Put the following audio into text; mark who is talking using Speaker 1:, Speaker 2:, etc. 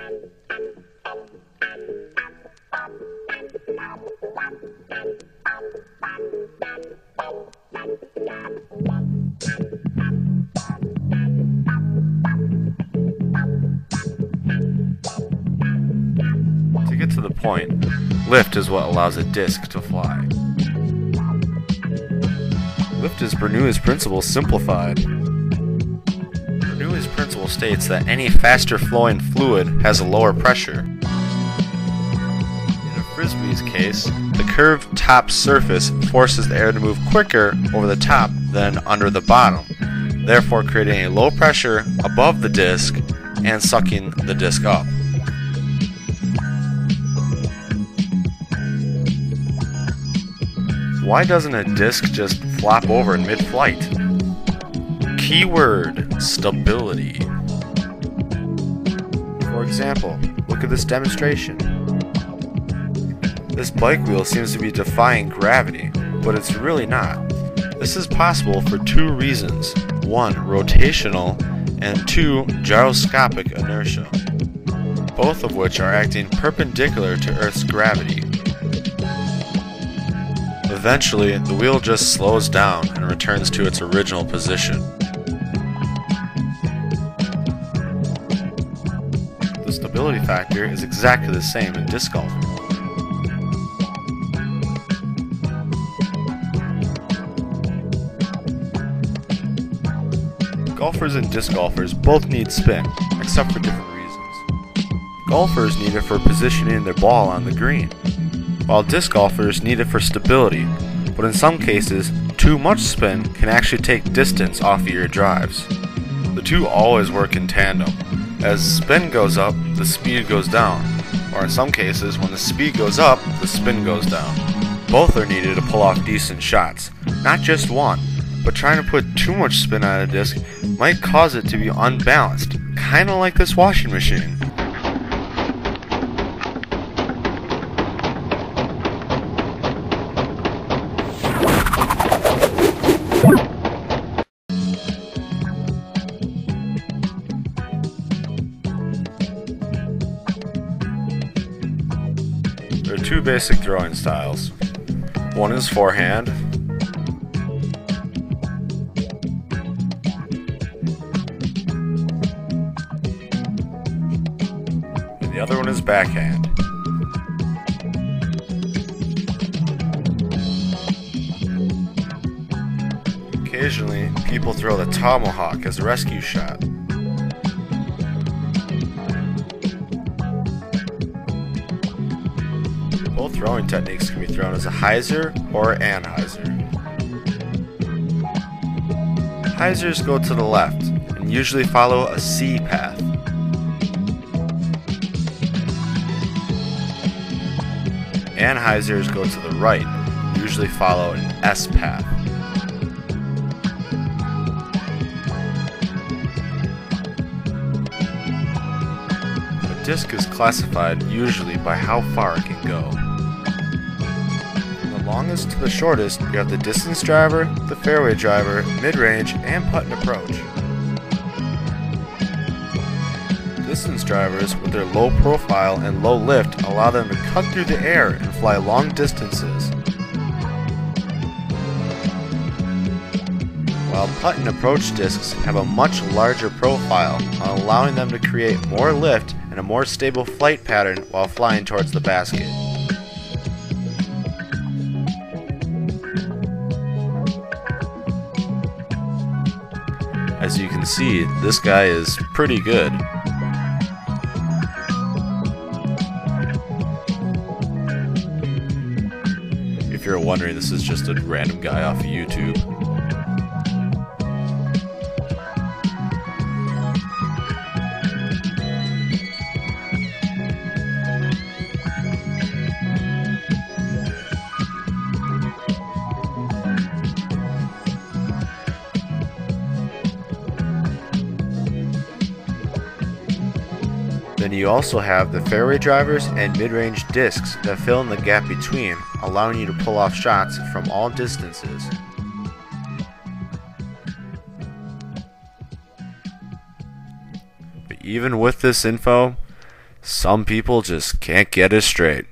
Speaker 1: To get to the point, lift is what allows a disc to fly. Lift is Bernoulli's principle simplified. Bernoulli's principle states that any faster flowing fluid has a lower pressure. In a frisbee's case, the curved top surface forces the air to move quicker over the top than under the bottom, therefore creating a low pressure above the disc and sucking the disc up. Why doesn't a disc just flop over in mid-flight? Keyword: stability. For example, look at this demonstration. This bike wheel seems to be defying gravity, but it's really not. This is possible for two reasons: one, rotational, and two, gyroscopic inertia, both of which are acting perpendicular to Earth's gravity. Eventually, the wheel just slows down and returns to its original position. The stability factor is exactly the same in disc golf. Golfers and disc golfers both need spin, except for different reasons. Golfers need it for positioning their ball on the green, while disc golfers need it for stability, but in some cases, too much spin can actually take distance off of your drives. The two always work in tandem. As spin goes up, the speed goes down, or in some cases, when the speed goes up, the spin goes down. Both are needed to pull off decent shots, not just one, but trying to put too much spin on a disc might cause it to be unbalanced, kinda like this washing machine. There are two basic throwing styles. One is forehand, and the other one is backhand. Occasionally, people throw the tomahawk as a rescue shot. Both throwing techniques can be thrown as a hyzer or anhyzer. Hyzers go to the left and usually follow a C path. Anhyzers go to the right and usually follow an S path. A disc is classified usually by how far it can go. From the longest to the shortest, you have the distance driver, the fairway driver, mid-range, and putt and approach. Distance drivers, with their low profile and low lift, allow them to cut through the air and fly long distances. While putt and approach discs have a much larger profile, allowing them to create more lift and a more stable flight pattern while flying towards the basket. As you can see, this guy is pretty good. If you're wondering, this is just a random guy off of YouTube. Then you also have the fairway drivers and mid-range discs that fill in the gap between, allowing you to pull off shots from all distances. But even with this info, Some people just can't get it straight.